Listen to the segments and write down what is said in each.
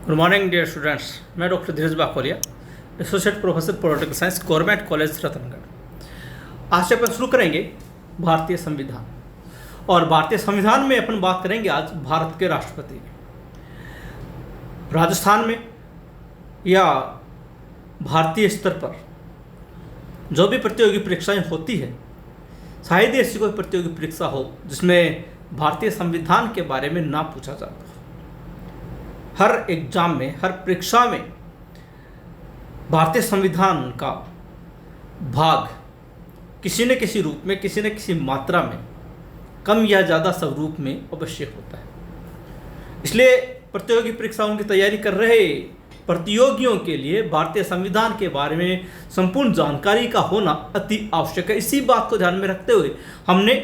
Good morning dear students. मैं doctor Dheeraj Bakolia, associate professor political science, government college Ratangarh. आज से अपन शुरू करेंगे भारतीय संविधान। और भारतीय संविधान में अपन बात करेंगे आज भारत के राष्ट्रपति। राजस्थान में या भारतीय स्तर पर जो भी प्रतियोगी परीक्षाएं होती है, शायद ही ऐसी कोई प्रतियोगी परीक्षा हो जिसमें भारतीय संविधान के बारे में ना पूछा जाता। हर एग्जाम में, हर परीक्षा में भारतीय संविधान का भाग किसी न किसी रूप में, किसी न किसी मात्रा में, कम या ज़्यादा स्वरूप में अवश्य होता है। इसलिए प्रतियोगी परीक्षाओं की तैयारी कर रहे प्रतियोगियों के लिए भारतीय संविधान के बारे में संपूर्ण जानकारी का होना अति आवश्यक है। इसी बात को ध्यान में रखते हुए हमने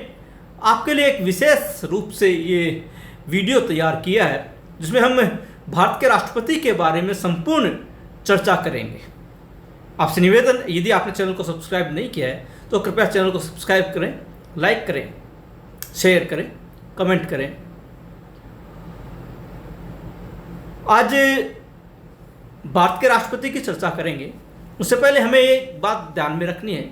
आपके लिए एक विशेष रूप से ये वीडियो तैयार किया है, जिसमें हम भारत के राष्ट्रपति के बारे में संपूर्ण चर्चा करेंगे। आपसे निवेदन, यदि आपने चैनल को सब्सक्राइब नहीं किया है तो कृपया चैनल को सब्सक्राइब करें, लाइक करें, शेयर करें, कमेंट करें। आज भारत के राष्ट्रपति की चर्चा करेंगे। उससे पहले हमें एक बात ध्यान में रखनी है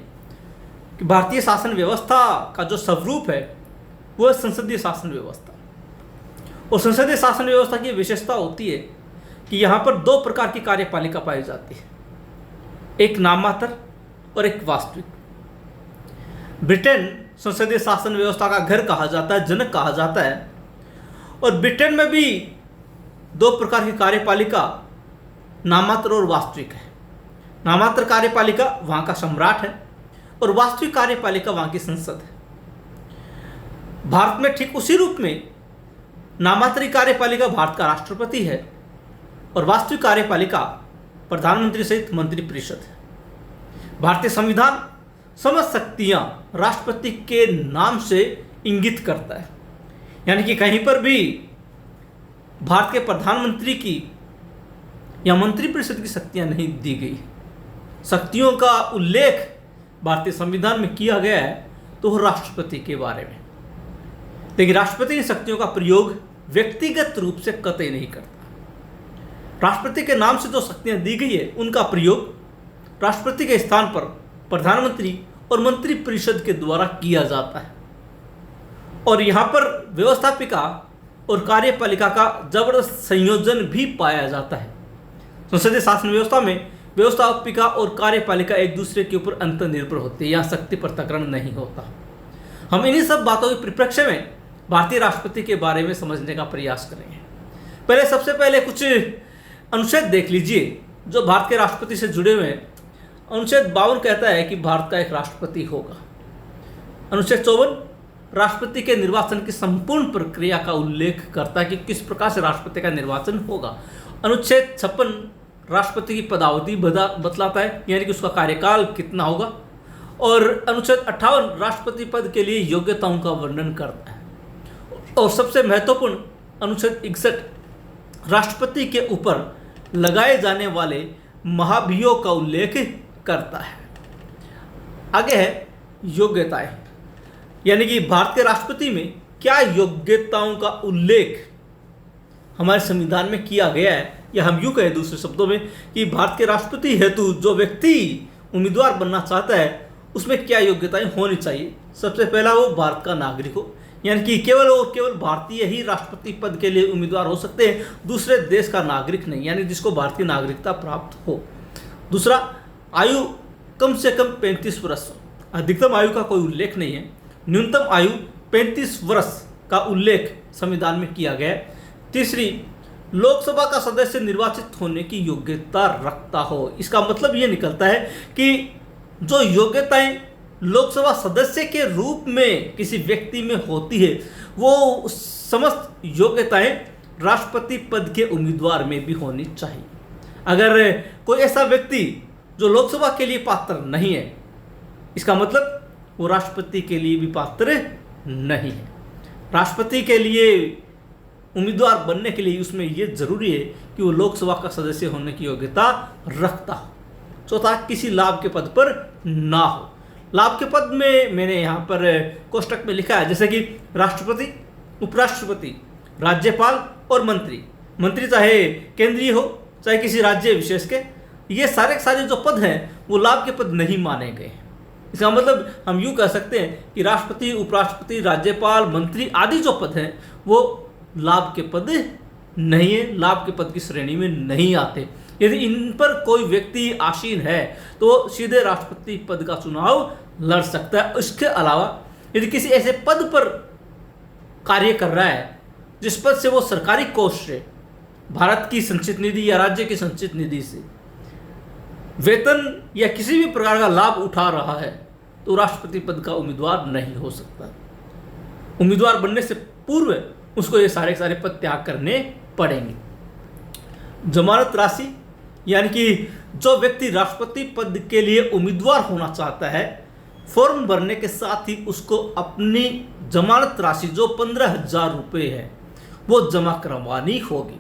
कि भारतीय शासन व्यवस्था का जो स्वरूप है वो है संसदीय शासन व्यवस्था। और संसदीय शासन व्यवस्था की विशेषता होती है कि यहाँ पर दो प्रकार की कार्यपालिका पाई जाती है, एक नाममात्र और एक वास्तविक। ब्रिटेन संसदीय शासन व्यवस्था का घर कहा जाता है, जनक कहा जाता है। और ब्रिटेन में भी दो प्रकार की कार्यपालिका नाममात्र और वास्तविक है। नाममात्र कार्यपालिका वहाँ का सम्राट है और वास्तविक कार्यपालिका वहाँ की संसद है। भारत में ठीक उसी रूप में नाममात्र कार्यपालिका भारत का राष्ट्रपति है और वास्तविक कार्यपालिका प्रधानमंत्री सहित मंत्रिपरिषद है। भारतीय संविधान समस्त शक्तियां राष्ट्रपति के नाम से इंगित करता है, यानी कि कहीं पर भी भारत के प्रधानमंत्री की या मंत्रिपरिषद की शक्तियां नहीं दी गई। शक्तियों का उल्लेख भारतीय संविधान में किया गया है तो राष्ट्रपति के बारे में, लेकिन राष्ट्रपति इन शक्तियों का प्रयोग व्यक्तिगत रूप से कतई नहीं करता। राष्ट्रपति के नाम से जो शक्तियां दी गई है उनका प्रयोग राष्ट्रपति के स्थान पर प्रधानमंत्री और मंत्रिपरिषद के द्वारा किया जाता है। और यहाँ पर व्यवस्थापिका और कार्यपालिका का जबरदस्त संयोजन भी पाया जाता है। संसदीय शासन व्यवस्था में व्यवस्थापिका और कार्यपालिका एक दूसरे के ऊपर अंतर्निर्भर होते हैं, यहाँ शक्ति पृथक्करण नहीं होता। हम इन्हीं सब बातों के परिप्रेक्ष्य में भारतीय राष्ट्रपति के बारे में समझने का प्रयास करेंगे। सबसे पहले कुछ अनुच्छेद देख लीजिए जो भारत के राष्ट्रपति से जुड़े हुए हैं। अनुच्छेद 52 कहता है कि भारत का एक राष्ट्रपति होगा। अनुच्छेद 54 राष्ट्रपति के निर्वाचन की संपूर्ण प्रक्रिया का उल्लेख करता है कि किस प्रकार से राष्ट्रपति का निर्वाचन होगा। अनुच्छेद 56 राष्ट्रपति की पदावधि बतलाता है, यानी कि उसका कार्यकाल कितना होगा। और अनुच्छेद 58 राष्ट्रपति पद के लिए योग्यताओं का वर्णन करता है। और सबसे महत्वपूर्ण अनुच्छेद 61 राष्ट्रपति के ऊपर लगाए जाने वाले महाभियोग का उल्लेख करता है। आगे है योग्यताएं, यानी कि भारत के राष्ट्रपति में क्या योग्यताओं का उल्लेख हमारे संविधान में किया गया है, या हम यूँ कहें दूसरे शब्दों में कि भारत के राष्ट्रपति हेतु जो व्यक्ति उम्मीदवार बनना चाहता है उसमें क्या योग्यताएं होनी चाहिए। सबसे पहला वो भारत का नागरिक हो, यानी कि केवल और केवल भारतीय ही राष्ट्रपति पद के लिए उम्मीदवार हो सकते हैं, दूसरे देश का नागरिक नहीं, यानी जिसको भारतीय नागरिकता प्राप्त हो। दूसरा, आयु कम से कम 35 वर्ष। अधिकतम आयु का कोई उल्लेख नहीं है, न्यूनतम आयु 35 वर्ष का उल्लेख संविधान में किया गया है। तीसरी, लोकसभा का सदस्य निर्वाचित होने की योग्यता रखता हो। इसका मतलब ये निकलता है कि जो योग्यताएं लोकसभा सदस्य के रूप में किसी व्यक्ति में होती है वो समस्त योग्यताएं राष्ट्रपति पद के उम्मीदवार में भी होनी चाहिए। अगर कोई ऐसा व्यक्ति जो लोकसभा के लिए पात्र नहीं है, इसका मतलब वो राष्ट्रपति के लिए भी पात्र नहीं है। राष्ट्रपति के लिए उम्मीदवार बनने के लिए उसमें ये जरूरी है कि वो लोकसभा का सदस्य होने की योग्यता रखता हो। चौथा, किसी लाभ के पद पर ना हो। लाभ के पद में मैंने यहाँ पर कोष्टक में लिखा है, जैसे कि राष्ट्रपति, उपराष्ट्रपति, राज्यपाल और मंत्री। मंत्री चाहे केंद्रीय हो चाहे किसी राज्य विशेष के, ये सारे के सारे जो पद हैं वो लाभ के पद नहीं माने गए। इसका मतलब हम यूँ कह सकते हैं कि राष्ट्रपति, उपराष्ट्रपति, राज्यपाल, मंत्री आदि जो पद हैं वो लाभ के पद नहीं है, लाभ के पद की श्रेणी में नहीं आते। यदि इन पर कोई व्यक्ति आसीन है तो सीधे राष्ट्रपति पद का चुनाव लड़ सकता है। इसके अलावा यदि किसी ऐसे पद पर कार्य कर रहा है जिस पद से वो सरकारी कोष से, भारत की संचित निधि या राज्य की संचित निधि से वेतन या किसी भी प्रकार का लाभ उठा रहा है, तो राष्ट्रपति पद का उम्मीदवार नहीं हो सकता। उम्मीदवार बनने से पूर्व उसको ये सारे पद त्याग करने पड़ेंगे। जमानत राशि, यानी कि जो व्यक्ति राष्ट्रपति पद के लिए उम्मीदवार होना चाहता है, फॉर्म भरने के साथ ही उसको अपनी जमानत राशि जो 15,000 रुपये है वो जमा करवानी होगी।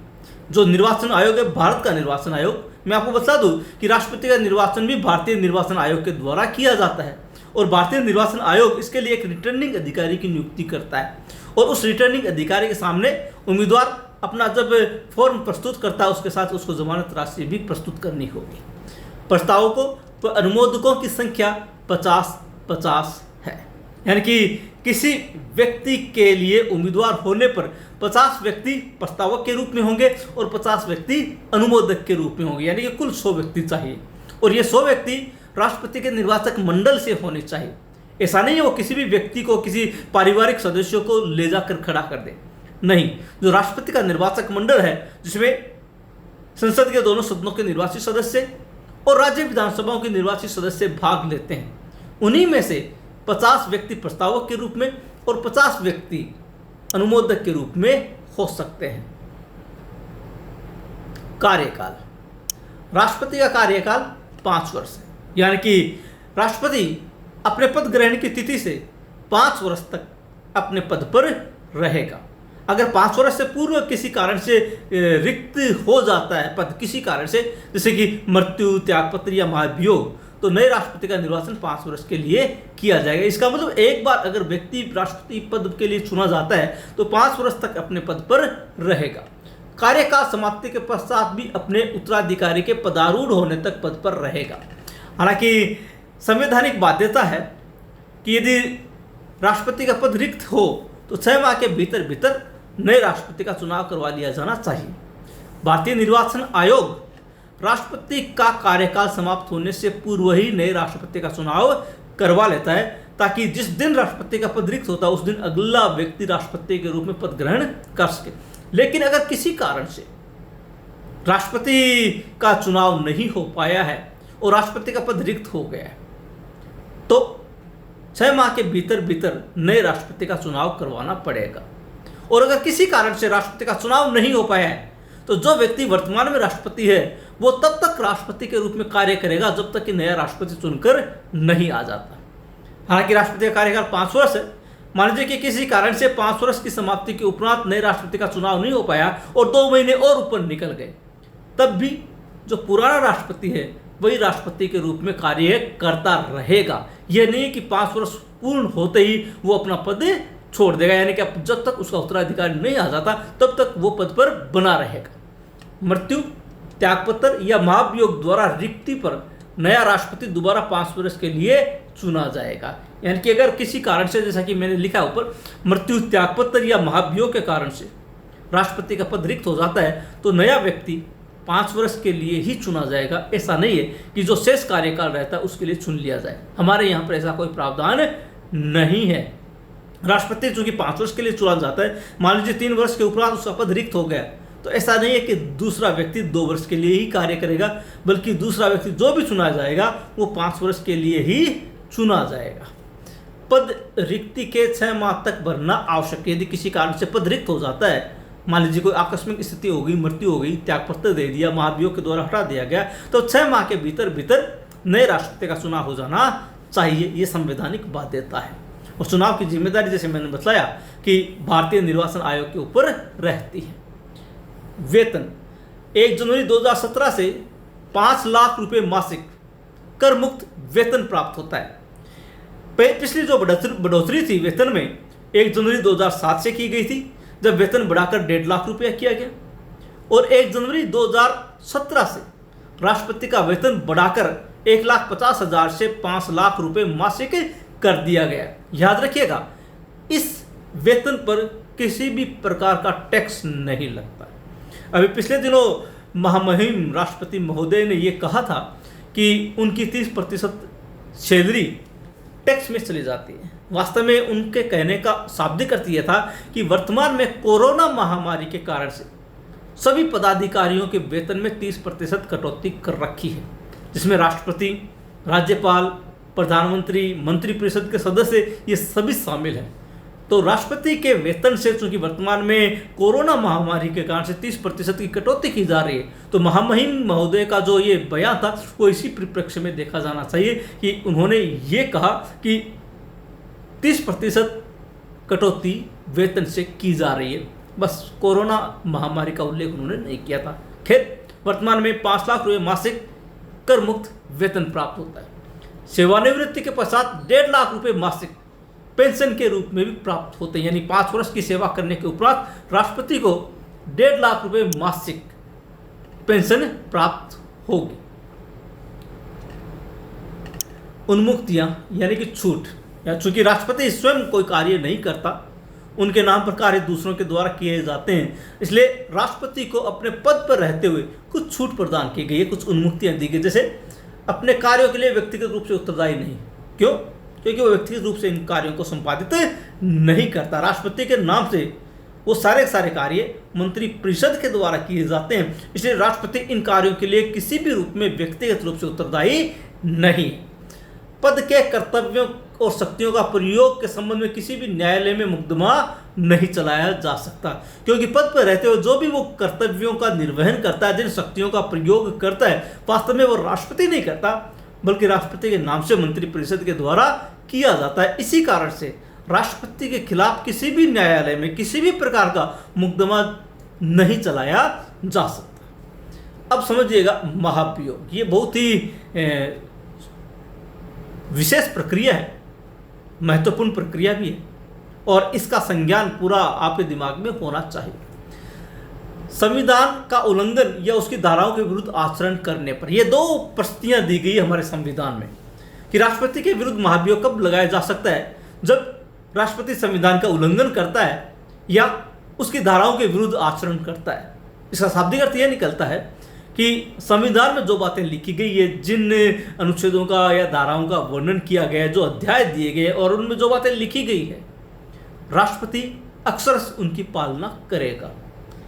जो निर्वाचन आयोग है, भारत का निर्वाचन आयोग, मैं आपको बता दूं कि राष्ट्रपति का निर्वाचन भी भारतीय निर्वाचन आयोग के द्वारा किया जाता है और भारतीय निर्वाचन आयोग इसके लिए एक रिटर्निंग अधिकारी की नियुक्ति करता है और उस रिटर्निंग अधिकारी के सामने उम्मीदवार अपना जब फॉर्म प्रस्तुत करता है उसके साथ उसको जमानत राशि भी प्रस्तुत करनी होगी। प्रस्तावकों व अनुमोदकों की संख्या 50-50 है, यानी कि किसी व्यक्ति के लिए उम्मीदवार होने पर 50 व्यक्ति प्रस्तावक के रूप में होंगे और 50 व्यक्ति अनुमोदक के रूप में होंगे, यानी कि कुल 100 व्यक्ति चाहिए। और ये 100 व्यक्ति राष्ट्रपति के निर्वाचक मंडल से होने चाहिए। ऐसा नहीं है वो किसी भी व्यक्ति को, किसी पारिवारिक सदस्यों को ले जाकर खड़ा कर दे, नहीं। जो राष्ट्रपति का निर्वाचक मंडल है जिसमें संसद के दोनों सदनों के निर्वाचित सदस्य और राज्य विधानसभाओं के निर्वाचित सदस्य भाग लेते हैं, उन्हीं में से 50 व्यक्ति प्रस्तावक के रूप में और 50 व्यक्ति अनुमोदक के रूप में हो सकते हैं। कार्यकाल, राष्ट्रपति का कार्यकाल 5 वर्ष है, यानी कि राष्ट्रपति अपने पद ग्रहण की तिथि से 5 वर्ष तक अपने पद पर रहेगा। अगर 5 वर्ष से पूर्व किसी कारण से रिक्त हो जाता है पद, किसी कारण से जैसे कि मृत्यु, त्यागपत्र या महाभियोग, तो नए राष्ट्रपति का निर्वाचन 5 वर्ष के लिए किया जाएगा। इसका मतलब एक बार अगर व्यक्ति राष्ट्रपति पद के लिए चुना जाता है तो 5 वर्ष तक अपने पद पर रहेगा। कार्यकाल समाप्ति के पश्चात भी अपने उत्तराधिकारी के पदारूढ़ होने तक पद पर रहेगा। हालांकि संवैधानिक बाध्यता है कि यदि राष्ट्रपति का पद रिक्त हो तो 6 माह के भीतर भीतर नए राष्ट्रपति का चुनाव करवा लिया जाना चाहिए। भारतीय निर्वाचन आयोग राष्ट्रपति का कार्यकाल समाप्त होने से पूर्व ही नए राष्ट्रपति का चुनाव करवा लेता है, ताकि जिस दिन राष्ट्रपति का पद रिक्त होता है उस दिन अगला व्यक्ति राष्ट्रपति के रूप में पद ग्रहण कर सके। लेकिन अगर किसी कारण से राष्ट्रपति का चुनाव नहीं हो पाया है और राष्ट्रपति का पद रिक्त हो गया है तो 6 माह के भीतर भीतर नए राष्ट्रपति का चुनाव करवाना पड़ेगा। और अगर किसी कारण से राष्ट्रपति का चुनाव नहीं हो पाया है तो जो व्यक्ति वर्तमान में राष्ट्रपति है वो तब तक राष्ट्रपति के रूप में कार्य करेगा जब तक कि नया राष्ट्रपति चुनकर नहीं आ जाता। हालांकि राष्ट्रपति का कार्यकाल 5 वर्ष है। मान लीजिए कि किसी कारण से 5 वर्ष की समाप्ति के उपरांत नए राष्ट्रपति का चुनाव नहीं हो पाया और 2 महीने और ऊपर निकल गए, तब भी जो पुराना राष्ट्रपति है वही राष्ट्रपति के रूप में कार्य करता रहेगा। यह नहीं कि 5 वर्ष पूर्ण होते ही वो अपना पद छोड़ देगा, यानी कि जब तक उसका उत्तराधिकारी नहीं आ जाता तब तक वो पद पर बना रहेगा। मृत्यु, त्यागपत्र या महाभियोग द्वारा रिक्ति पर नया राष्ट्रपति दोबारा 5 वर्ष के लिए चुना जाएगा। यानी कि अगर किसी कारण से, जैसा कि मैंने लिखा ऊपर, मृत्यु, त्यागपत्र या महाभियोग के कारण से राष्ट्रपति का पद रिक्त हो जाता है तो नया व्यक्ति 5 वर्ष के लिए ही चुना जाएगा। ऐसा नहीं है कि जो शेष कार्यकाल रहता है उसके लिए चुन लिया जाए। हमारे यहाँ पर ऐसा कोई प्रावधान नहीं है। राष्ट्रपति चूंकि 5 वर्ष के लिए चुना जाता है, मान लीजिए 3 वर्ष के उपरांत उसका पद रिक्त हो गया तो ऐसा नहीं है कि दूसरा व्यक्ति 2 वर्ष के लिए ही कार्य करेगा, बल्कि दूसरा व्यक्ति जो भी चुना जाएगा वो 5 वर्ष के लिए ही चुना जाएगा। पद रिक्ति के 6 माह तक भरना आवश्यक है। यदि किसी कारण से पद रिक्त हो जाता है, मान लीजिए कोई आकस्मिक स्थिति हो गई, मृत्यु हो गई, त्यागपत्र दे दिया, महाभियोग के द्वारा हटा दिया गया, तो 6 माह के भीतर भीतर नए राष्ट्रपति का चुनाव हो जाना चाहिए। ये संवैधानिक बाध्यता है। और चुनाव की जिम्मेदारी, जैसे मैंने बताया, कि भारतीय निर्वाचन आयोग के ऊपर रहती है। वेतन 1 जनवरी 2017 से 5 लाख रुपए मासिक कर मुक्त वेतन प्राप्त होता है। पिछली जो बढ़ोतरी थी वेतन में 1 जनवरी 2007 से की गई थी, जब वेतन बढ़ाकर 1.5 लाख रुपया किया गया। और 1 जनवरी 2017 से राष्ट्रपति का वेतन बढ़ाकर 1,50,000 से 5 लाख रुपए मासिक कर दिया गया। याद रखिएगा, इस वेतन पर किसी भी प्रकार का टैक्स नहीं लगता। अभी पिछले दिनों महामहिम राष्ट्रपति महोदय ने यह कहा था कि उनकी 30% सैलरी टैक्स में चली जाती है। वास्तव में उनके कहने का शाब्दिक अर्थ यह था कि वर्तमान में कोरोना महामारी के कारण से सभी पदाधिकारियों के वेतन में 30% कटौती कर रखी है, जिसमें राष्ट्रपति, राज्यपाल, प्रधानमंत्री, मंत्रिपरिषद के सदस्य ये सभी शामिल हैं। तो राष्ट्रपति के वेतन से चूंकि वर्तमान में कोरोना महामारी के कारण से 30% की कटौती की जा रही है, तो महामहिम महोदय का जो ये बयान था वो इसी परिप्रेक्ष्य में देखा जाना चाहिए कि उन्होंने ये कहा कि 30% कटौती वेतन से की जा रही है। बस कोरोना महामारी का उल्लेख उन्होंने नहीं किया था। खैर, वर्तमान में 5 लाख रुपये मासिक कर मुक्त वेतन प्राप्त होता है। सेवानिवृत्ति के पश्चात 1.5 लाख रुपये मासिक पेंशन के रूप में भी प्राप्त होते हैं, यानी 5 वर्ष की सेवा करने के उपरांत राष्ट्रपति को 1.5 लाख रुपये मासिक पेंशन प्राप्त होगी। उन्मुक्तियां यानी कि छूट, या चूंकि राष्ट्रपति स्वयं कोई कार्य नहीं करता, उनके नाम पर कार्य दूसरों के द्वारा किए जाते हैं, इसलिए राष्ट्रपति को अपने पद पर रहते हुए कुछ छूट प्रदान की गई है, कुछ उन्मुक्तियां दी गई। जैसे अपने कार्यों के लिए व्यक्तिगत रूप से उत्तरदायी नहीं। क्यों? क्योंकि वो व्यक्तिगत रूप से इन कार्यों को संपादित नहीं करता। राष्ट्रपति के नाम से वो सारे कार्य मंत्रिपरिषद के द्वारा किए जाते हैं, इसलिए राष्ट्रपति इन कार्यों के लिए किसी भी रूप में व्यक्तिगत रूप से उत्तरदायी नहीं। पद के कर्तव्यों और शक्तियों का प्रयोग के संबंध में किसी भी न्यायालय में मुकदमा नहीं चलाया जा सकता, क्योंकि पद पर रहते हुए जो भी वो कर्तव्यों का निर्वहन करता है, जिन शक्तियों का प्रयोग करता है, वास्तव में वो राष्ट्रपति नहीं करता, बल्कि राष्ट्रपति के नाम से मंत्रिपरिषद के द्वारा किया जाता है। इसी कारण से राष्ट्रपति के खिलाफ किसी भी न्यायालय में किसी भी प्रकार का मुकदमा नहीं चलाया जा सकता। अब समझिएगा, महाभियोग ये बहुत ही विशेष प्रक्रिया है, महत्वपूर्ण प्रक्रिया भी है, और इसका संज्ञान पूरा आपके दिमाग में होना चाहिए। संविधान का उल्लंघन या उसकी धाराओं के विरुद्ध आचरण करने पर, ये 2 प्रस्तियां दी गई हमारे संविधान में कि राष्ट्रपति के विरुद्ध महाभियोग कब लगाया जा सकता है। जब राष्ट्रपति संविधान का उल्लंघन करता है या उसकी धाराओं के विरुद्ध आचरण करता है। इसका शाब्दिक अर्थ यह निकलता है कि संविधान में जो बातें लिखी गई है, जिन अनुच्छेदों का या धाराओं का वर्णन किया गया है, जो अध्याय दिए गए और उनमें जो बातें लिखी गई है, राष्ट्रपति अक्सर उनकी पालना करेगा।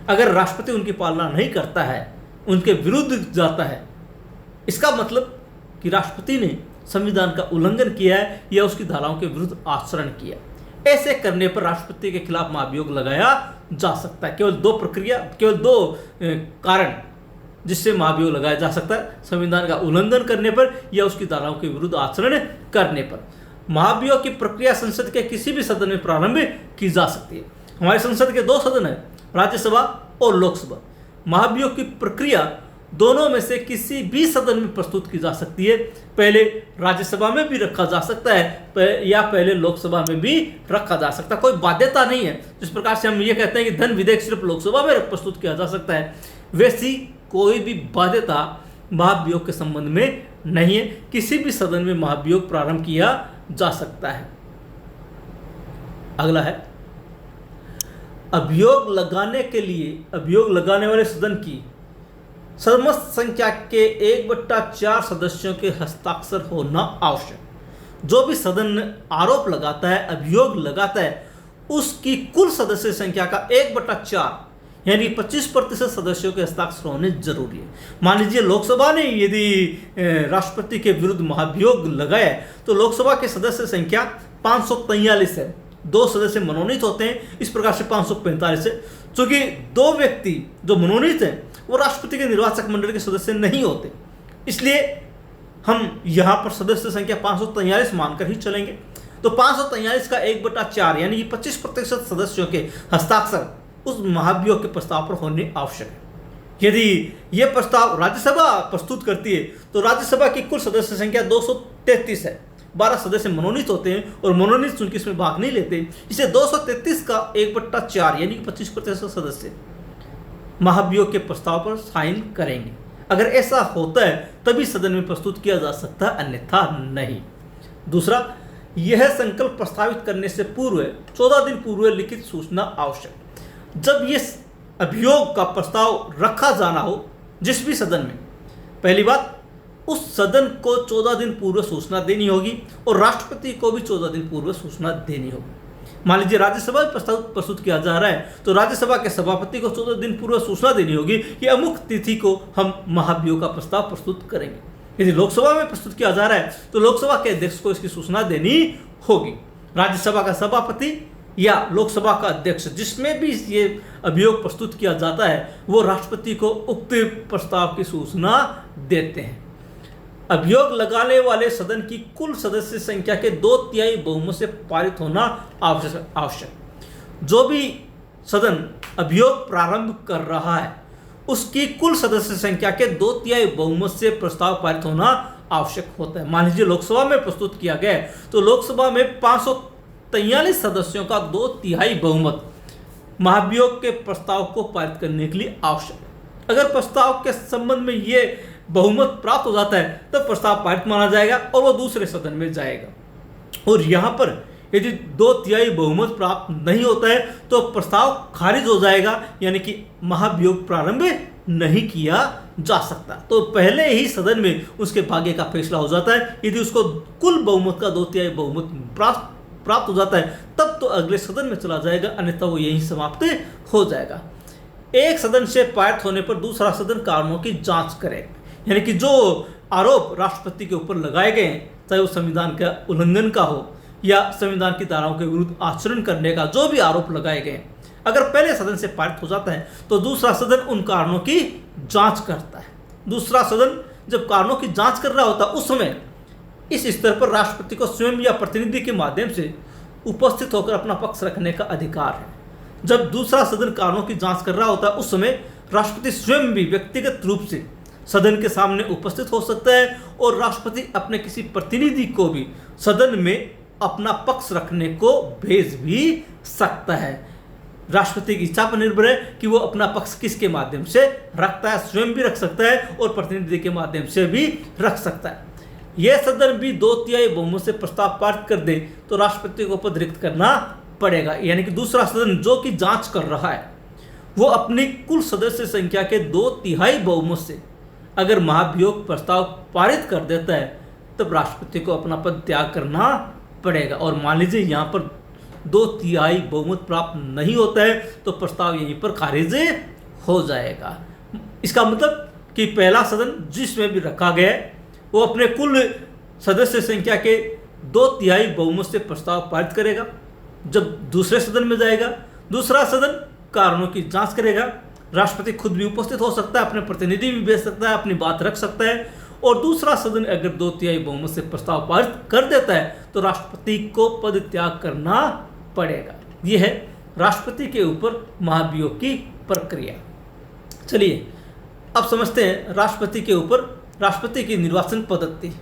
अगर राष्ट्रपति उनकी पालना नहीं करता है, उनके विरुद्ध जाता है, इसका मतलब कि राष्ट्रपति ने संविधान का उल्लंघन किया है या उसकी धाराओं के विरुद्ध आचरण किया। ऐसे करने पर राष्ट्रपति के खिलाफ महाभियोग लगाया जा सकता है। केवल 2 कारण जिससे महाभियोग लगाया जा सकता है, संविधान का उल्लंघन करने पर या उसकी धाराओं के विरुद्ध आचरण करने पर। महाभियोग की प्रक्रिया संसद के किसी भी सदन में प्रारंभ की जा सकती है। हमारे संसद के 2 सदन है, राज्यसभा और लोकसभा। महाभियोग की प्रक्रिया दोनों में से किसी भी सदन में प्रस्तुत की जा सकती है। पहले राज्यसभा में भी रखा जा सकता है या पहले लोकसभा में भी रखा जा सकता है। कोई बाध्यता नहीं है। जिस प्रकार से हम ये कहते हैं कि धन विधेयक सिर्फ लोकसभा में प्रस्तुत किया जा सकता है, वैसी कोई भी बाध्यता महाभियोग के संबंध में नहीं है। किसी भी सदन में महाभियोग प्रारंभ किया जा सकता है। अगला है, अभियोग लगाने के लिए अभियोग लगाने वाले सदन की समस्त संख्या के 1/4 सदस्यों के हस्ताक्षर होना आवश्यक। जो भी सदन आरोप लगाता है, अभियोग लगाता है, उसकी कुल सदस्य संख्या का 1/4 यानी 25% सदस्यों के हस्ताक्षर होने जरूरी है। मान लीजिए लोकसभा ने यदि राष्ट्रपति के विरुद्ध महाभियोग लगाया तो लोकसभा के सदस्य संख्या 543 है। 2 सदस्य मनोनीत होते हैं, इस प्रकार से 545 है। चूंकि 2 व्यक्ति जो मनोनीत हैं वो राष्ट्रपति के निर्वाचक मंडल के सदस्य नहीं होते, इसलिए हम यहाँ पर सदस्य संख्या 543 मानकर ही चलेंगे। तो 543 का 1/4 यानी कि 25% सदस्यों के हस्ताक्षर उस महाभियोग के प्रस्ताव पर होने आवश्यक है। यदि यह प्रस्ताव राज्यसभा प्रस्तुत करती है तो राज्यसभा की कुल सदस्य संख्या 233 है। 12 सदस्य मनोनीत होते हैं और मनोनीत चूंकि इसमें भाग नहीं लेते, इसे 233 का 1/4 यानी कि 25% सदस्य महाभियोग के प्रस्ताव पर साइन करेंगे। अगर ऐसा होता है तभी सदन में प्रस्तुत किया जा सकता है, अन्यथा नहीं। दूसरा, यह संकल्प प्रस्तावित करने से पूर्व 14 दिन पूर्व लिखित सूचना आवश्यक। जब ये अभियोग का प्रस्ताव रखा जाना हो जिस भी सदन में, पहली बात उस सदन को 14 दिन पूर्व सूचना देनी होगी और राष्ट्रपति को भी 14 दिन पूर्व सूचना देनी होगी। मान लीजिए राज्यसभा में प्रस्ताव प्रस्तुत किया जा रहा है तो राज्यसभा के सभापति को 14 दिन पूर्व सूचना देनी होगी कि अमुक तिथि को हम महाभियोग का प्रस्ताव प्रस्तुत करेंगे। यदि लोकसभा में प्रस्तुत किया जा रहा है तो लोकसभा के अध्यक्ष को इसकी सूचना देनी होगी। राज्यसभा का सभापति या लोकसभा का अध्यक्ष जिसमें भी ये अभियोग प्रस्तुत किया जाता है वो राष्ट्रपति को उक्त प्रस्ताव की सूचना देते हैं। अभियोग लगाने वाले सदन की कुल सदस्य संख्या के 2/3 बहुमत से पारित होना आवश्यक। जो भी सदन अभियोग प्रारंभ कर रहा है उसकी कुल सदस्य संख्या के 2/3 बहुमत से प्रस्ताव पारित होना आवश्यक होता है। मान लीजिए लोकसभा में प्रस्तुत किया गया तो लोकसभा में 543 सदस्यों का 2/3 बहुमत महाभियोग के प्रस्ताव को पारित करने के लिए आवश्यक है। अगर प्रस्ताव के संबंध में ये बहुमत प्राप्त हो जाता है तब प्रस्ताव पारित माना जाएगा और वो दूसरे सदन में जाएगा। और यहाँ पर यदि 2/3 बहुमत प्राप्त नहीं होता है तो प्रस्ताव खारिज हो जाएगा, यानी कि महाभियोग प्रारंभ नहीं किया जा सकता। तो पहले ही सदन में उसके भाग्य का फैसला हो जाता है। यदि उसको कुल बहुमत का 2/3 बहुमत प्राप्त हो जाता है तब तो अगले सदन में चला जाएगा, अन्यथा वो यहीं समाप्त हो जाएगा। एक सदन से पारित होने पर दूसरा सदन कारणों की जांच करेगा, यानी कि जो आरोप राष्ट्रपति के ऊपर लगाए गए हैं, चाहे वो संविधान का उल्लंघन का हो या संविधान की धाराओं के विरुद्ध आचरण करने का, जो भी आरोप लगाए गए हैं, अगर पहले सदन से पारित हो जाता है तो दूसरा सदन उन कारणों की जांच करता है। दूसरा सदन जब कारणों की जांच कर रहा होता है उस समय इस स्तर पर राष्ट्रपति को स्वयं या प्रतिनिधि के माध्यम से उपस्थित होकर अपना पक्ष रखने का अधिकार है। जब दूसरा सदन कारणों की जांच कर रहा होता है उस समय राष्ट्रपति स्वयं भी व्यक्तिगत रूप से सदन के सामने उपस्थित हो सकता है और राष्ट्रपति अपने किसी प्रतिनिधि को भी सदन में अपना पक्ष रखने को भेज भी सकता है। राष्ट्रपति की इच्छा पर निर्भर है कि वो अपना पक्ष किसके माध्यम से रखता है, स्वयं भी रख सकता है और प्रतिनिधि के माध्यम से भी रख सकता है। यह सदन भी 2/3 बहुमत से प्रस्ताव पारित कर दे तो राष्ट्रपति को पद रिक्त करना पड़ेगा, यानी कि दूसरा सदन जो कि जांच कर रहा है वो अपनी कुल सदस्य संख्या के 2/3 बहुमत से अगर महाभियोग प्रस्ताव पारित कर देता है तब राष्ट्रपति को अपना पद त्याग करना पड़ेगा। और मान लीजिए यहाँ पर 2/3 बहुमत प्राप्त नहीं होता है तो प्रस्ताव यहीं पर खारिज हो जाएगा। इसका मतलब कि पहला सदन जिसमें भी रखा गया है वो अपने कुल सदस्य संख्या के 2/3 बहुमत से प्रस्ताव पारित करेगा। जब दूसरे सदन में जाएगा दूसरा सदन कारणों की जांच करेगा, राष्ट्रपति खुद भी उपस्थित हो सकता है, अपने प्रतिनिधि भी भेज सकता है, अपनी बात रख सकता है। और दूसरा सदन अगर 2/3 बहुमत से प्रस्ताव पारित कर देता है तो राष्ट्रपति को पद त्याग करना पड़ेगा। यह है राष्ट्रपति के ऊपर महाभियोग की प्रक्रिया। चलिए अब समझते हैं राष्ट्रपति के ऊपर राष्ट्रपति की निर्वाचन पद्धति।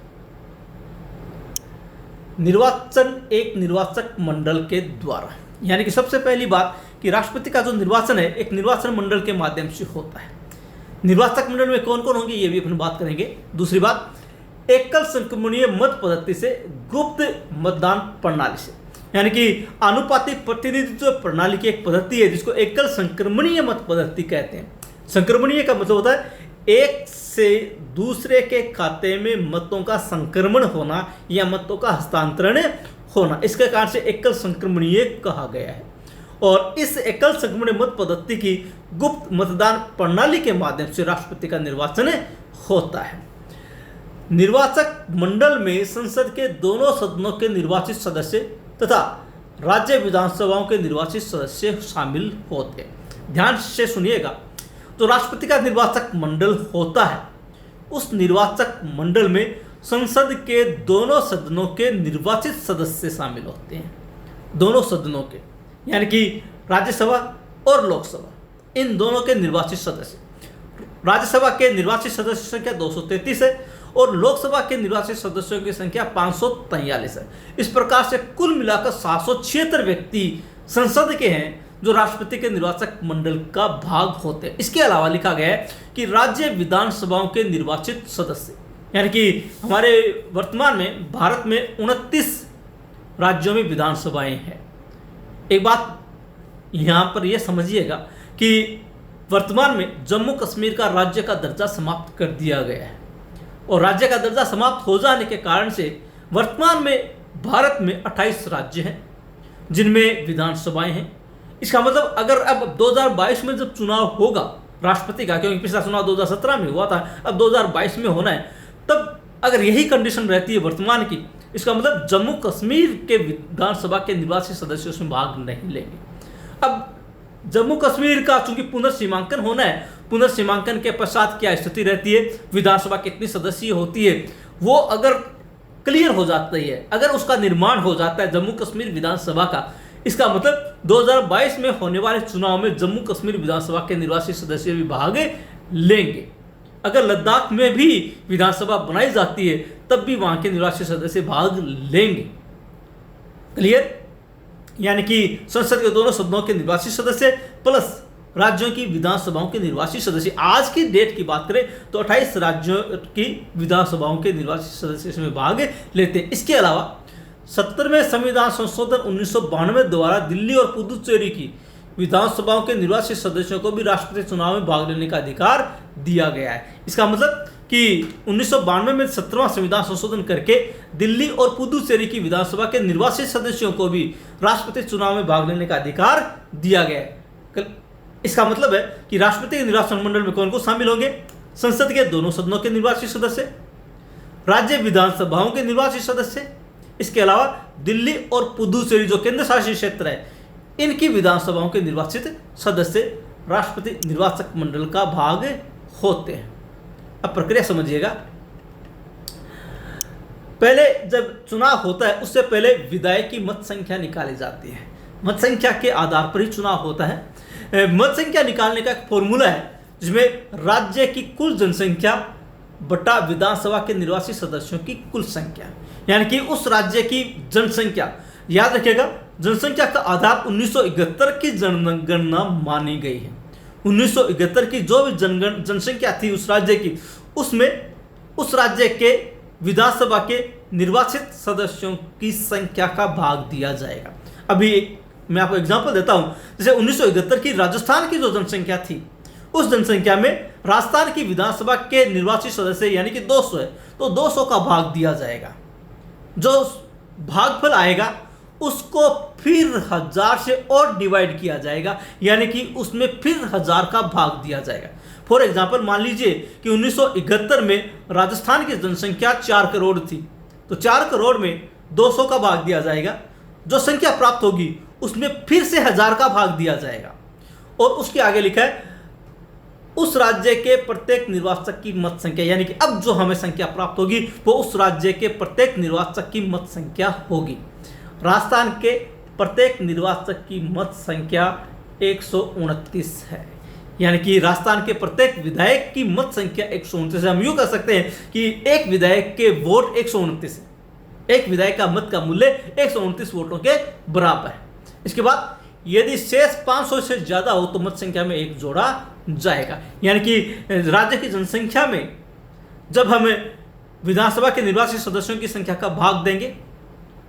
निर्वाचन एक निर्वाचक मंडल के द्वारा, यानी कि सबसे पहली बात कि राष्ट्रपति का जो निर्वाचन है एक निर्वाचन मंडल के माध्यम से होता है। निर्वाचक मंडल में कौन कौन होंगे ये भी अपन बात करेंगे। दूसरी बात, एकल संक्रमणीय मत पद्धति से गुप्त मतदान प्रणाली से, यानी कि आनुपातिक प्रतिनिधित्व प्रणाली की एक पद्धति है जिसको एकल संक्रमणीय मत पद्धति कहते हैं। संक्रमणीय का मतलब होता है एक से दूसरे के खाते में मतों का संक्रमण होना या मतों का हस्तांतरण होना, इसके कारण से एकल संक्रमणीय कहा गया है। और इस एकल संक्रमणीय मत पद्धति की गुप्त मतदान प्रणाली के माध्यम से राष्ट्रपति का निर्वाचन होता है। निर्वाचक मंडल में संसद के दोनों सदनों के निर्वाचित सदस्य तथा राज्य विधानसभाओं के निर्वाचित सदस्य शामिल होते हैं। ध्यान से सुनिएगा, तो राष्ट्रपति का निर्वाचक मंडल होता है, उस निर्वाचक मंडल में संसद के दोनों सदनों के निर्वाचित सदस्य शामिल होते हैं। दोनों सदनों के, यानी कि राज्यसभा और लोकसभा, इन दोनों के निर्वाचित सदस्य। राज्यसभा के निर्वाचित सदस्यों की संख्या 233 है और लोकसभा के निर्वाचित सदस्यों की संख्या 543 है। इस प्रकार से कुल मिलाकर 776 व्यक्ति संसद के हैं जो राष्ट्रपति के निर्वाचक मंडल का भाग होते हैं। इसके अलावा लिखा गया है कि राज्य विधानसभाओं के निर्वाचित सदस्य, यानी कि हमारे वर्तमान में भारत में 29 राज्यों में विधानसभाएं हैं। एक बात यहाँ पर यह समझिएगा कि वर्तमान में जम्मू कश्मीर का राज्य का दर्जा समाप्त कर दिया गया है, और राज्य का दर्जा समाप्त हो जाने के कारण से वर्तमान में भारत में 28 राज्य हैं जिनमें विधानसभाएं हैं। इसका मतलब अगर अब 2022 में जब चुनाव होगा राष्ट्रपति का, क्योंकि पिछला चुनाव 2017 में हुआ था, अब 2022 में होना है, तब अगर यही कंडीशन रहती है वर्तमान की, इसका मतलब जम्मू कश्मीर के विधानसभा के निर्वाचित सदस्य उसमें भाग नहीं लेंगे। अब जम्मू कश्मीर का चूंकि पुनर्सीमांकन होना है, पुनर्सीमांकन के पश्चात क्या स्थिति रहती है, विधानसभा कितनी सदस्यीय होती है, वो अगर क्लियर हो जाती है, अगर उसका निर्माण हो जाता है जम्मू कश्मीर विधानसभा का, इसका मतलब 2022 में होने वाले चुनाव में जम्मू कश्मीर विधानसभा के निर्वाचित सदस्य भी भाग लेंगे। अगर लद्दाख में भी विधानसभा बनाई जाती है तब भी वहां के निर्वाचित सदस्य भाग लेंगे। क्लियर? यानी कि संसद के दोनों सदनों के निर्वाचित सदस्य प्लस राज्यों की विधानसभाओं के निर्वाचित सदस्य, आज की डेट की बात करें तो 28 राज्यों की विधानसभाओं के निर्वाचित सदस्य इसमें भाग लेते हैं। इसके अलावा 70वें संविधान संशोधन 1992 द्वारा दिल्ली और पुदुचेरी की विधानसभाओं के निर्वाचित सदस्यों को भी राष्ट्रपति चुनाव में भाग लेने का अधिकार दिया गया है। इसका मतलब कि 1992 में 17वां संविधान संशोधन करके दिल्ली और पुदुचेरी की विधानसभा के निर्वाचित सदस्यों को भी राष्ट्रपति चुनाव में भाग लेने का अधिकार दिया गया है। इसका मतलब है कि राष्ट्रपति के निर्वाचन मंडल में कौन कौन शामिल होंगे? संसद के दोनों सदनों के निर्वाचित सदस्य, राज्य विधानसभाओं के निर्वाचित सदस्य, इसके अलावा दिल्ली और पुदुचेरी जो केंद्र शासित क्षेत्र है इनकी विधानसभाओं के निर्वाचित सदस्य राष्ट्रपति निर्वाचक मंडल का भाग होते हैं। अब प्रक्रिया समझिएगा। पहले जब चुनाव होता है उससे पहले विधायक की मत संख्या निकाली जाती है। मत संख्या के आधार पर ही चुनाव होता है। मत संख्या निकालने का एक फॉर्मूला है जिसमें राज्य की कुल जनसंख्या बटा विधानसभा के निर्वाचित सदस्यों की कुल संख्या, यानी कि उस राज्य की जनसंख्या, याद रखिएगा जनसंख्या का आधार 1971 की जनगणना मानी गई है। 1971 की जो भी जनसंख्या थी उस राज्य की, उसमें उस राज्य के विधानसभा के निर्वाचित सदस्यों की संख्या का भाग दिया जाएगा। अभी मैं आपको एग्जांपल देता हूं, जैसे 1971 की राजस्थान की जो जनसंख्या थी उस जनसंख्या में राजस्थान की विधानसभा के निर्वाचित सदस्य यानी कि 200 है, तो 200 का भाग दिया जाएगा। जो भागफल आएगा उसको फिर 1000 से और डिवाइड किया जाएगा, यानी कि उसमें फिर 1000 का भाग दिया जाएगा। फॉर एग्जांपल मान लीजिए कि 1971 में राजस्थान की जनसंख्या 4 करोड़ थी, तो 4 करोड़ में 200 का भाग दिया जाएगा। जो संख्या प्राप्त होगी उसमें फिर से 1000 का भाग दिया जाएगा। और उसके आगे लिखा है उस राज्य के प्रत्येक निर्वाचक की मत संख्या, यानी कि अब जो हमें संख्या प्राप्त होगी वो उस राज्य के प्रत्येक निर्वाचक की मत संख्या होगी। राजस्थान के प्रत्येक निर्वाचक की मत संख्या 129 है, यानी कि राजस्थान के प्रत्येक विधायक की मत संख्या 129 है। हम यूँ कह सकते हैं कि एक विधायक के वोट 129 है, एक विधायक का मत का मूल्य 129 वोटों के बराबर है। इसके बाद यदि शेष 500 से ज़्यादा हो तो मत संख्या में एक जोड़ा जाएगा, यानी कि राज्य की जनसंख्या में जब हमें विधानसभा के निर्वाचित सदस्यों की संख्या का भाग देंगे,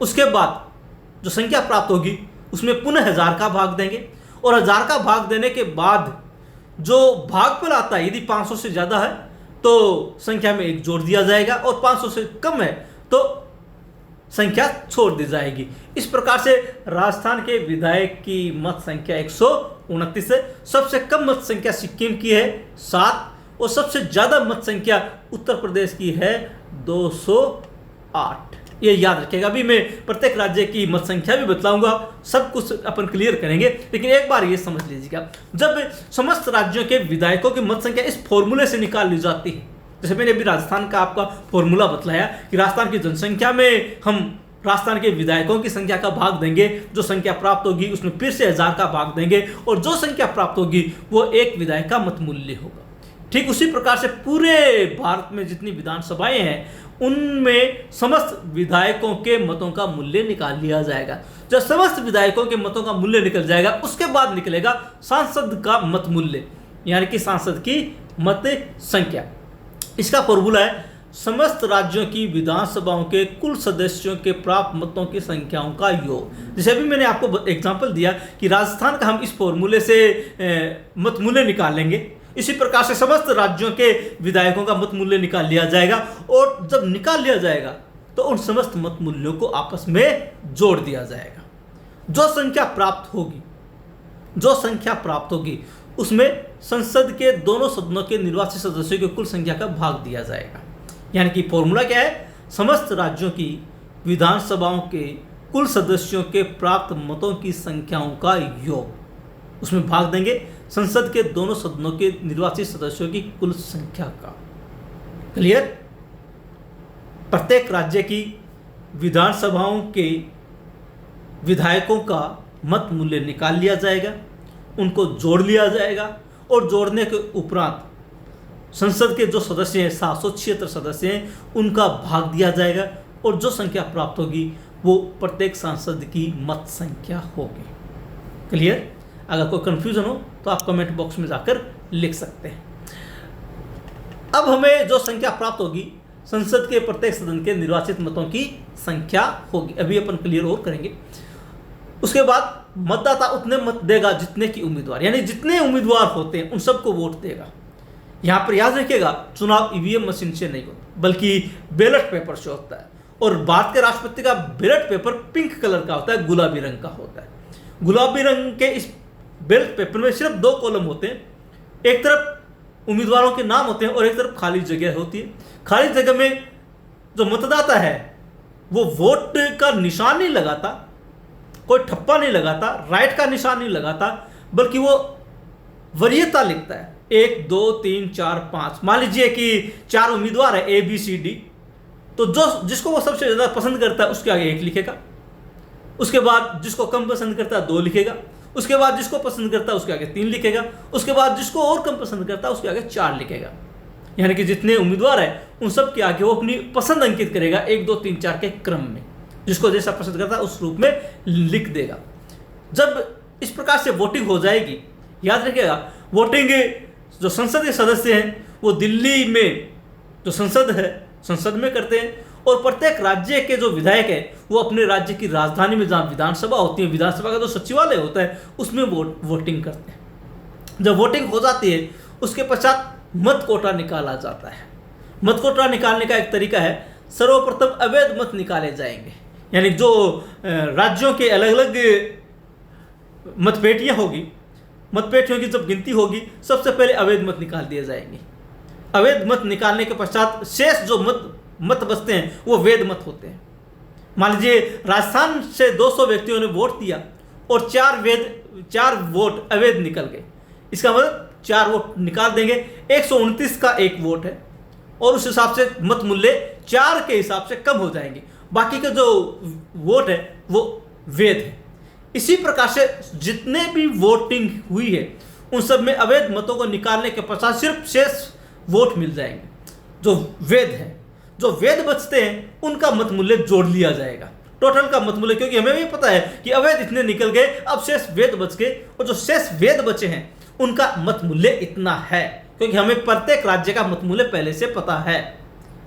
उसके बाद जो संख्या प्राप्त होगी उसमें पुनः 1000 का भाग देंगे, और 1000 का भाग देने के बाद जो भागफल आता है यदि 500 से ज़्यादा है तो संख्या में एक जोड़ दिया जाएगा, और 500 से कम है तो संख्या छोड़ दी जाएगी। इस प्रकार से राजस्थान के विधायक की मत संख्या 129 है। सबसे कम मत संख्या सिक्किम की है 7, और सबसे ज़्यादा मत संख्या उत्तर प्रदेश की है 208। ये याद रखिएगा। अभी मैं प्रत्येक राज्य की मत संख्या भी बतलाऊंगा, सब कुछ अपन क्लियर करेंगे, लेकिन एक बार ये समझ लीजिएगा, जब समस्त राज्यों के विधायकों की मत संख्या इस फॉर्मूले से निकाल ली जाती है, जैसे मैंने अभी राजस्थान का आपका फॉर्मूला बतलाया कि राजस्थान की जनसंख्या में हम राजस्थान के विधायकों की संख्या का भाग देंगे, जो संख्या प्राप्त होगी उसमें फिर से 1000 का भाग देंगे, और जो संख्या प्राप्त होगी वो एक विधायक का मत मूल्य होगा। ठीक उसी प्रकार से पूरे भारत में जितनी विधानसभाएं हैं उनमें समस्त विधायकों के मतों का मूल्य निकाल लिया जाएगा। जब समस्त विधायकों के मतों का मूल्य निकल जाएगा उसके बाद निकलेगा सांसद का मत मूल्य, यानी कि सांसद की मत संख्या। इसका फॉर्मूला है समस्त राज्यों की विधानसभाओं के कुल सदस्यों के प्राप्त मतों की संख्याओं का योग। जैसे अभी मैंने आपको एग्जांपल दिया कि राजस्थान का हम इस फॉर्मूले से मत मूल्य निकाल लेंगे, इसी प्रकार से समस्त राज्यों के विधायकों का मत मूल्य निकाल लिया जाएगा और जब निकाल लिया जाएगा तो उन समस्त मत मूल्यों को आपस में जोड़ दिया जाएगा। जो संख्या प्राप्त होगी उसमें संसद के दोनों सदनों के निर्वाचित सदस्यों की कुल संख्या का भाग दिया जाएगा। यानी कि फॉर्मूला क्या है, समस्त राज्यों की विधानसभाओं के कुल सदस्यों के प्राप्त मतों की संख्याओं का योग, उसमें भाग देंगे संसद के दोनों सदनों के निर्वाचित सदस्यों की कुल संख्या का। क्लियर? प्रत्येक राज्य की विधानसभाओं के विधायकों का मत मूल्य निकाल लिया जाएगा, उनको जोड़ लिया जाएगा और जोड़ने के उपरांत संसद के जो सदस्य हैं 776 सदस्य हैं उनका भाग दिया जाएगा और जो संख्या प्राप्त होगी वो प्रत्येक सांसद की मत संख्या होगी। क्लियर? अगर कोई कंफ्यूजन हो तो आप कमेंट बॉक्स में जाकर लिख सकते हैं। अब हमें जो संख्या प्राप्त होगी संसद के प्रत्येक सदन के निर्वाचित मतों की संख्या होगी। अभी अपन क्लियर और करेंगे। उसके बाद मतदाता उतने मत देगा जितने की उम्मीदवार, यानी जितने उम्मीदवार होते हैं उन सबको वोट देगा। यहाँ पर याद रखिएगा चुनाव ईवीएम मशीन से नहीं होता बल्कि बैलेट पेपर से होता है और भारत के राष्ट्रपति का बैलेट पेपर पिंक कलर का होता है, गुलाबी रंग का होता है। गुलाबी रंग के इस बैलेट पेपर में सिर्फ 2 कॉलम होते हैं, एक तरफ उम्मीदवारों के नाम होते हैं और एक तरफ खाली जगह होती है। खाली जगह में जो मतदाता है वो वोट का निशान नहीं लगाता, कोई ठप्पा नहीं लगाता, राइट का निशान नहीं लगाता, बल्कि वो वरीयता लिखता है 1 2 3 4 5। मान लीजिए कि 4 उम्मीदवार है ABCD, तो जो जिसको वो सबसे ज़्यादा पसंद करता है उसके आगे 1 लिखेगा, उसके बाद जिसको कम पसंद करता है 2 लिखेगा, उसके बाद जिसको पसंद करता है उसके आगे 3 लिखेगा, उसके बाद जिसको और कम पसंद करता है उसके आगे 4 लिखेगा। यानी कि जितने उम्मीदवार हैं उन सब के आगे वो अपनी पसंद अंकित करेगा 1 2 3 4 के क्रम में, जिसको जैसा पसंद करता है उस रूप में लिख देगा। जब इस प्रकार से वोटिंग हो जाएगी, याद रखिएगा वोटिंग जो संसद के सदस्य हैं वो दिल्ली में जो संसद है संसद में करते हैं और प्रत्येक राज्य के जो विधायक है वो अपने राज्य की राजधानी में जहाँ विधानसभा होती है, विधानसभा का जो सचिवालय होता है उसमें वोटिंग करते हैं। जब वोटिंग हो जाती है उसके पश्चात मत कोटा निकाला जाता है। मत कोटा निकालने का एक तरीका है, सर्वप्रथम अवैध मत निकाले जाएंगे, यानी जो राज्यों के अलग अलग मतपेटियाँ होगी, मतपेटियों की जब गिनती होगी सबसे पहले अवैध मत निकाल दिए जाएंगे। अवैध मत निकालने के पश्चात शेष जो मत बचते हैं वो वैध मत होते हैं। मान लीजिए राजस्थान से 200 व्यक्तियों ने वोट दिया और 4 वोट अवैध निकल गए, इसका मतलब 4 वोट निकाल देंगे, 129 का 1 वोट है और उस हिसाब से मत मूल्य 4 के हिसाब से कम हो जाएंगे, बाकी के जो वोट है वो वैध है। इसी प्रकार से जितने भी वोटिंग हुई है उन सब में अवैध मतों को निकालने के पश्चात सिर्फ शेष वोट मिल जाएंगे जो वैध है। जो वैध बचते हैं उनका मत मूल्य जोड़ लिया जाएगा टोटल का मत मूल्य, क्योंकि हमें भी पता है कि अवैध इतने निकल गए, अब शेष वैध बच गए और जो शेष वैध बचे हैं उनका मत मूल्य इतना है, क्योंकि हमें प्रत्येक राज्य का मत मूल्य पहले से पता है।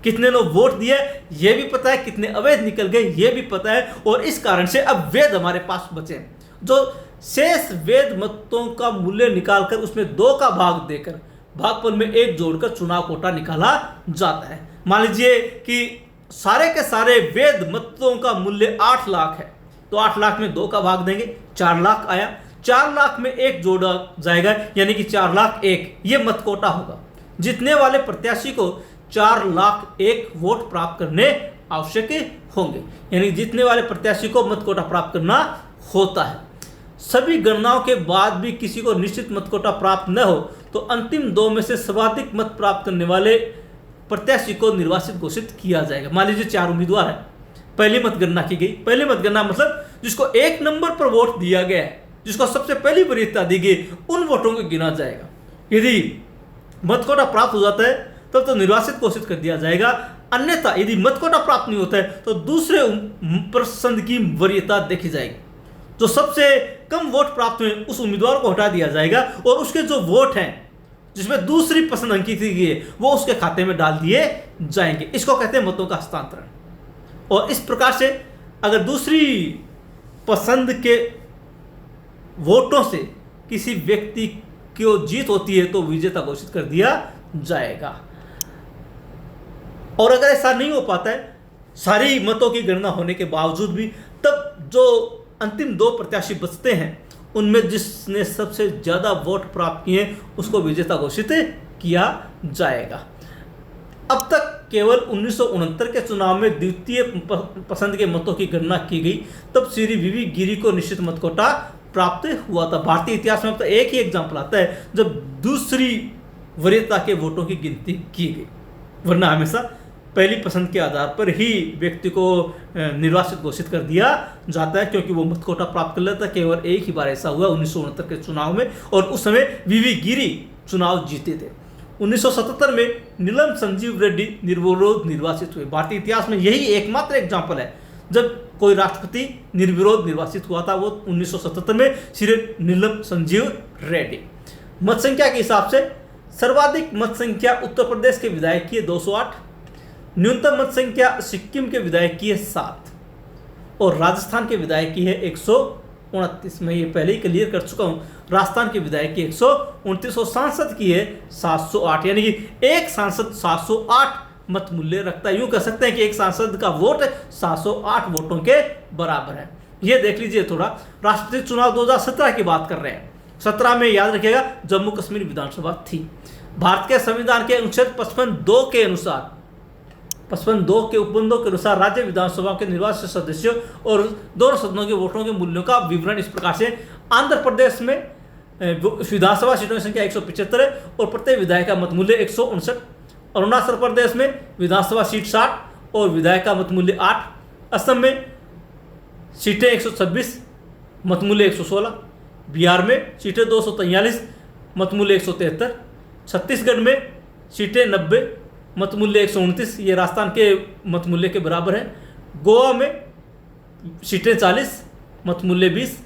कितने लोग वोट दिए ये भी पता है, कितने अवैध निकल गए ये भी पता है और इस कारण से अब वैध हमारे पास बचे। जो शेष वैध मतों का मूल्य निकालकर उसमें 2 का भाग देकर भागफल में 1 जोड़कर चुनाव कोटा निकाला जाता है। मान लीजिए कि सारे के सारे वैध मतों का मूल्य 8 लाख है, तो 8 लाख में 2 का भाग देंगे, 4 लाख आया, 4 लाख में 1 जोड़ा जाएगा यानी कि 4 लाख 1, ये मत कोटा होगा। जीतने वाले प्रत्याशी को 4 लाख 1 वोट प्राप्त करने आवश्यक होंगे, यानी जीतने वाले प्रत्याशी को मत कोटा प्राप्त करना होता है। सभी गणनाओं के बाद भी किसी को निश्चित मत कोटा प्राप्त न हो तो अंतिम 2 में से सर्वाधिक मत प्राप्त करने वाले प्रत्याशी को निर्वाचित घोषित किया जाएगा। मान लीजिए 4 उम्मीदवार है, पहली मतगणना की गई। पहली मतगणना मतलब जिसको 1 नंबर पर वोट दिया गया है, जिसको सबसे पहली वरीयता दी गई, उन वोटों को गिना जाएगा। यदि मत कोटा प्राप्त हो जाता है तब तो निर्वासित घोषित कर दिया जाएगा, अन्यथा यदि मत कोटा प्राप्त नहीं होता है तो दूसरे पसंद की वरीयता देखी जाएगी। जो सबसे कम वोट प्राप्त हुए उस उम्मीदवार को हटा दिया जाएगा और उसके जो वोट हैं जिसमें दूसरी पसंद अंकित की गई है वो उसके खाते में डाल दिए जाएंगे। इसको कहते हैं मतों का हस्तांतरण। और इस प्रकार से अगर दूसरी पसंद के वोटों से किसी व्यक्ति को जीत होती है तो विजेता घोषित कर दिया जाएगा। और अगर ऐसा नहीं हो पाता है सारी मतों की गणना होने के बावजूद भी, तब जो अंतिम 2 प्रत्याशी बचते हैं उनमें जिसने सबसे ज़्यादा वोट प्राप्त किए उसको विजेता घोषित किया जाएगा। अब तक केवल 1969 के चुनाव में द्वितीय पसंद के मतों की गणना की गई, तब श्री वीवी गिरी को निश्चित मत कोटा प्राप्त हुआ था। भारतीय इतिहास में अब तो एक ही एग्जाम्पल आता है जब दूसरी वरीयता के वोटों की गिनती की गई, वरना हमेशा पहली पसंद के आधार पर ही व्यक्ति को निर्वासित घोषित कर दिया जाता है, क्योंकि वो मत कोटा प्राप्त कर लेता है। केवल एक ही बार ऐसा हुआ 1969 के चुनाव में, और उस समय वीवी गिरी चुनाव जीते थे। 1977 में नीलम संजीव रेड्डी निर्विरोध निर्वाचित हुए। भारतीय इतिहास में यही एकमात्र एग्जाम्पल है जब कोई राष्ट्रपति निर्विरोध निर्वाचित हुआ था, वो 1977 में श्री नीलम संजीव रेड्डी। मत संख्या के हिसाब से सर्वाधिक मत संख्या उत्तर प्रदेश के विधायक की है 208, न्यूनतम मत संख्या सिक्किम के विधायक की है 7 और राजस्थान के विधायक की है 129। मैं ये पहले ही क्लियर कर चुका हूँ, राजस्थान के विधायक की 129 और सांसद की है 708, यानी कि एक सांसद 708 मत मूल्य रखता है। यूँ कह सकते हैं कि एक सांसद का वोट 708 वोटों के बराबर है। ये देख लीजिए थोड़ा, राष्ट्रपति चुनाव 2017 की बात कर रहे हैं। 17 में याद रखिएगा जम्मू कश्मीर विधानसभा थी। भारत के संविधान के अनुच्छेद 55(2) के अनुसार 55(2) के उपबंधों के अनुसार राज्य विधानसभा के निर्वाचित सदस्यों और दोनों सदनों के वोटों के मूल्यों का विवरण इस प्रकार से। आंध्र प्रदेश में विधानसभा सीटों की संख्या 175 है और प्रत्येक विधायक का मत मूल्य 159। अरुणाचल प्रदेश में विधानसभा सीट 60 और विधायक का मत मूल्य 8। असम में सीटें 126, मत मूल्य 116। बिहार में सीटें 243, मत मूल्य 173। छत्तीसगढ़ में सीटें 90, मत मूल्य 129, ये राजस्थान के मत मूल्य के बराबर है। गोवा में सीटें 40, मत मूल्य 20।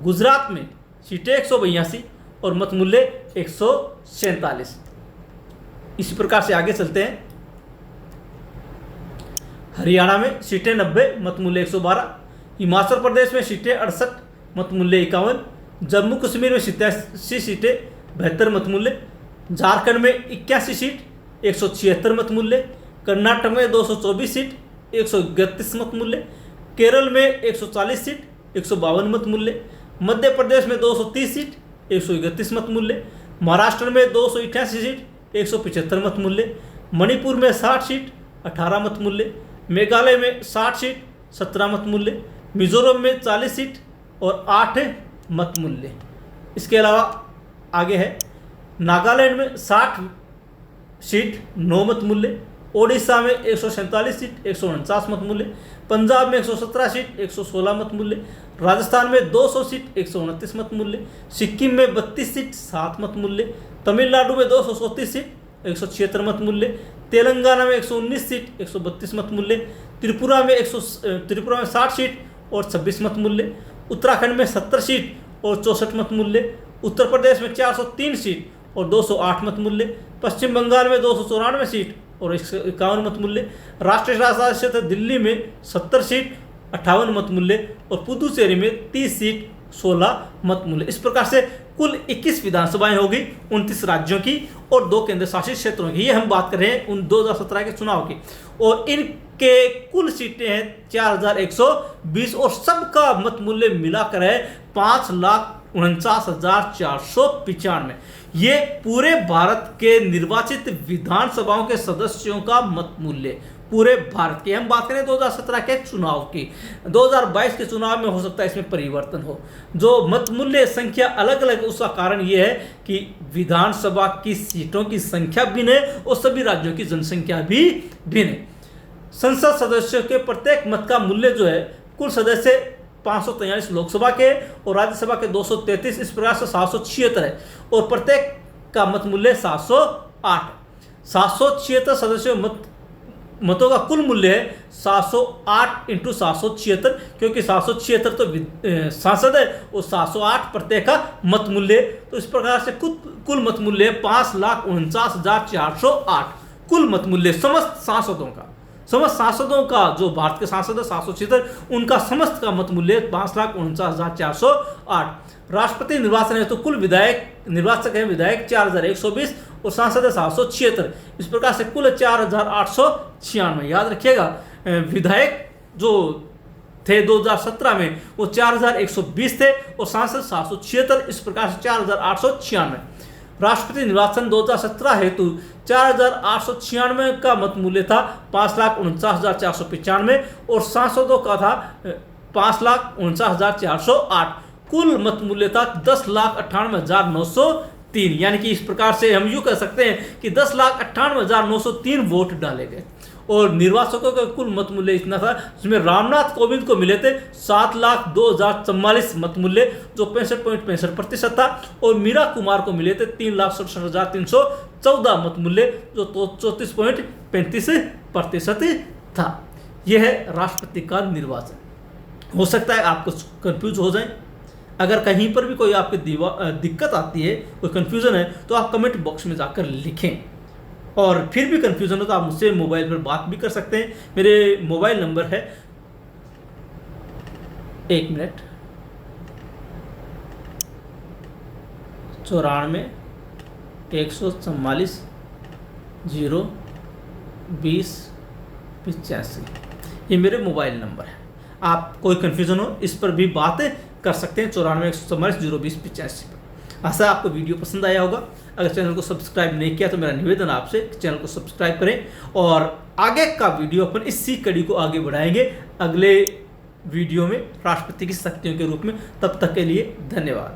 गुजरात में सीटें 182 और मत मूल्य 147। इसी प्रकार से आगे चलते हैं। हरियाणा में सीटें 90, मत मूल्य 112। हिमाचल प्रदेश में सीटें 68, मत मूल्य 51। जम्मू कश्मीर में 87 सीटें 72 मत मूल्य। झारखंड में 81 सीट 176 मत मूल्य। कर्नाटक में 224 सीट 131 मत मूल्य। केरल में 140 सीट 152 मत मूल्य। मध्य प्रदेश में 230 सीट 131 मत मूल्य। महाराष्ट्र में 288 सीट 175 मत मूल्य। मणिपुर में 60 सीट 18 मत मूल्य। मेघालय में 60 सीट 17 मत मूल्य। मिजोरम में 40 सीट और 8 मत मूल्य। इसके अलावा आगे है नागालैंड में 60 सीट 9 मत मूल्य। ओडिशा में 147 सीट 149 मत मूल्य। पंजाब में 117 सीट 116 मत मूल्य। राजस्थान में 200 सीट 129 मत मूल्य। सिक्किम में 32 सीट 7 मत मूल्य। तमिलनाडु में 234 सीट 176 मत मूल्य। तेलंगाना में 119 सीट 132 मत मूल्य। त्रिपुरा में 60 सीट और 26 मत मूल्य। उत्तराखंड में 70 सीट और 64 मत मूल्य। उत्तर प्रदेश में 403 सीट और 208 मत मूल्य। पश्चिम बंगाल में 294 सीट और 51 मत मूल्य। राष्ट्रीय राजधानी क्षेत्र दिल्ली में 70 सीट 58 मत मूल्य और पुदुचेरी में 30 सीट 16 मत मूल्य। इस प्रकार से कुल 21 विधानसभाएं होगी 29 राज्यों की और 2 केंद्र शासित क्षेत्रों की। ये हम बात कर रहे हैं उन 2017 के चुनाव की। और इनके कुल सीटें हैं 4120 और सबका मत मूल्य मिलाकर है 5,49,495। ये पूरे भारत के निर्वाचित विधानसभाओं के सदस्यों का मत मूल्य, पूरे भारत की। हम बात करें 2017 के चुनाव की। 2022 के चुनाव में हो सकता है इसमें परिवर्तन हो। जो मत मूल्य संख्या अलग अलग, उसका कारण यह है कि विधानसभा की सीटों की संख्या भिन्न है और सभी राज्यों की जनसंख्या भी भिन्न है। संसद सदस्यों के प्रत्येक मत का मूल्य जो है, कुल सदस्य 543 लोकसभा के और राज्यसभा के 233, इस प्रकार से 776 है और प्रत्येक का मत मूल्य 700 8। 776 सदस्यों मतों का कुल मूल्य है 708 इंटू 776, क्योंकि 776 तो सांसद है और 708 प्रत्येक का मत मूल्य है। तो इस प्रकार से कुल मत मूल्य है 5,49,408 कुल मत मूल्य समस्त सांसदों का जो भारत के सांसद है 776, उनका समस्त का मत मूल्य 5,49,408। राष्ट्रपति निर्वाचन है तो कुल निर्वाचक है विधायक 4,120 और सांसद है 776। इस प्रकार से कुल 4,896। याद रखिएगा, विधायक जो थे 2017 में वो 4,120 थे और सांसद 776। इस प्रकार से 4,896। राष्ट्रपति निर्वाचन 2017 हेतु 4,896 का मत मूल्य था 5,49,495 और सांसदों का था 5,49,408। कुल मत मूल्य था 10,98,903। यानी कि इस प्रकार से हम यूँ कह सकते हैं कि 10,98,903 वोट डाले गए और निर्वाचकों का कुल मत मूल्य इतना था, जिसमें रामनाथ कोविंद को मिले थे 7,02,044 मत मूल्य जो 65.65% था और मीरा कुमार को मिले थे 3,67,314 मत मूल्य जो 34.35% था। यह है राष्ट्रपति का निर्वाचन। हो सकता है आप कुछ कंफ्यूज हो जाएं। अगर कहीं पर भी कोई आपकी दिक्कत आती है, कोई कन्फ्यूज़न है, तो आप कमेंट बॉक्स में जाकर लिखें। और फिर भी कन्फ्यूज़न हो तो आप मुझसे मोबाइल पर बात भी कर सकते हैं। मेरे मोबाइल नंबर है 1 मिनट 94 144 020 85। ये मेरे मोबाइल नंबर है। आप कोई कन्फ्यूज़न हो इस पर भी बात कर सकते हैं 94 144 020 85 पर। आशा आपको वीडियो पसंद आया होगा। अगर चैनल को सब्सक्राइब नहीं किया तो मेरा निवेदन आपसे चैनल को सब्सक्राइब करें और आगे का वीडियो अपन इसी कड़ी को आगे बढ़ाएंगे अगले वीडियो में राष्ट्रपति की शक्तियों के रूप में। तब तक के लिए धन्यवाद।